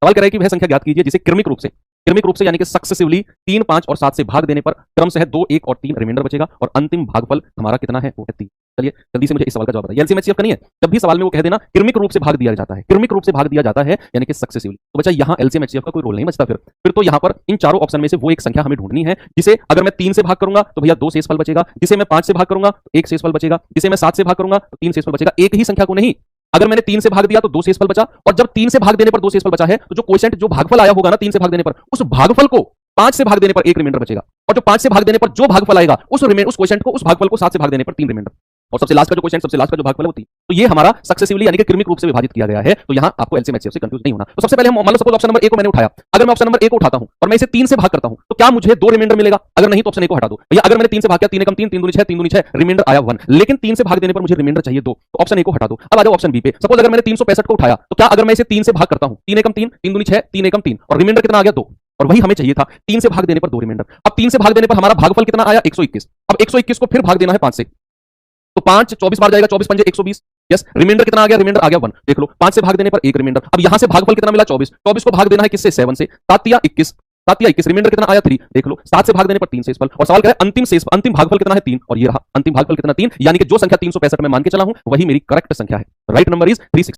सवाल कह रहा है कि वह संख्या ज्ञात कीजिए जिसे क्रमिक रूप से यानी कि सक्सेसिवली 3, 5 और 7 से भाग देने पर क्रमशः 2, 1 और 3 रिमाइंडर बचेगा और अंतिम भागफल हमारा कितना है, वो है 3। चलिए जल्दी से मुझे इस सवाल का जवाब बताइए। एलसीएम एचसीएफ का नहीं है, जब भी सवाल में वो कह देना क्रमिक रूप से भाग दिया जाता है, क्रमिक रूप से भाग दिया जाता है यानी कि सक्सेसिवली, तो बच्चा यहाँ एलसीएम एचसीएफ का कोई रोल नहीं बचता। फिर तो यहाँ पर इन चारों ऑप्शन में से वो एक संख्या हमें ढूंढनी है जिसे अगर मैं 3 से भाग करूंगा तो भैया 2 शेषफल बचेगा, जिसे मैं 5 से भाग करूंगा तो 1 शेषफल बचेगा, जिसे मैं 7 से भाग करूंगा तो 3 शेषफल बचेगा। एक ही संख्या को नहीं, अगर मैंने 3 से भाग दिया तो 2 शेषफल बचा, और जब 3 से भाग देने पर 2 शेषफल बचा है तो जो क्वोशिएंट जो भागफल आया होगा ना 3 से भाग देने पर, उस भागफल को 5 से भाग देने पर 1 रिमाइंडर बचेगा, और जो 5 से भाग देने पर जो भागफल आएगा उस क्वोशिएंट को, उस भागफल को 7 से भाग देने पर 3 रिमाइंडर, और सबसे लास्ट का जो क्वोशिएंट, सबसे लास्ट का जो भागफल है वो 3। तो ये हमारा सक्सेसिवली यानी कि क्रमिक रूप से विभाजित किया गया है। तो यहाँ आपको एलसीएम एचसीएफ से कंफ्यूज नहीं होना। तो सबसे पहले हम मान लो सपोज ऑप्शन नंबर ए को मैंने उठाया, अगर मैं ऑप्शन नंबर ए को उठाता हूं और मैं इसे 3 से भाग करता हूं तो क्या मुझे 2 रिमाइंडर मिलेगा? अगर नहीं तो ऑप्शन ए को हटा दो भैया। अगर मैंने 3 से भाग किया, 3 एकम 3, 3 दूनी 6, 3 दूनी 6, रिमाइंडर आया 1, लेकिन 3 से भाग देने पर मुझे रिमाइंडर चाहिए 2, तो ऑप्शन ए को हटा दो। अब आ जाओ ऑप्शन बी पे। सपोज अगर मैंने 365 को उठाया तो क्या अगर मैं इसे 3 से भाग करता हूं, 3 एकम 3, 3 दूनी 6, 3 एकम 3, और रिमाइंडर कितना आ गया 2, और वही हमें चाहिए था 3 से भाग देने पर 2 रिमाइंडर। अब 3 से भाग देने पर हमारा भागफल कितना आया 121। अब 121 को फिर भाग देना है 5 से, तो 5 24 बार जाएगा, 24 पंजे 120। यस, रिमाइंडर कितना आ गया? रिमाइंडर आ गया 1। देख लो 5 से भाग देने पर 1 रिमाइंडर। अब यहां से भागफल कितना मिला 24, 24 को भाग देना है किससे? 7 से, 7 या 21, 7 या 21, रिमाइंडर कितना आया 3। देख लो 7 से भाग देने पर 3 शेषफल, और सवाल क्या है अंतिम भागफल कितना है 3, और ये रहा अंतिम भागफल कितना 3, यानी कि जो संख्या 365 में मान के चला हूं वही मेरी करेक्ट संख्या है। Right number is 360।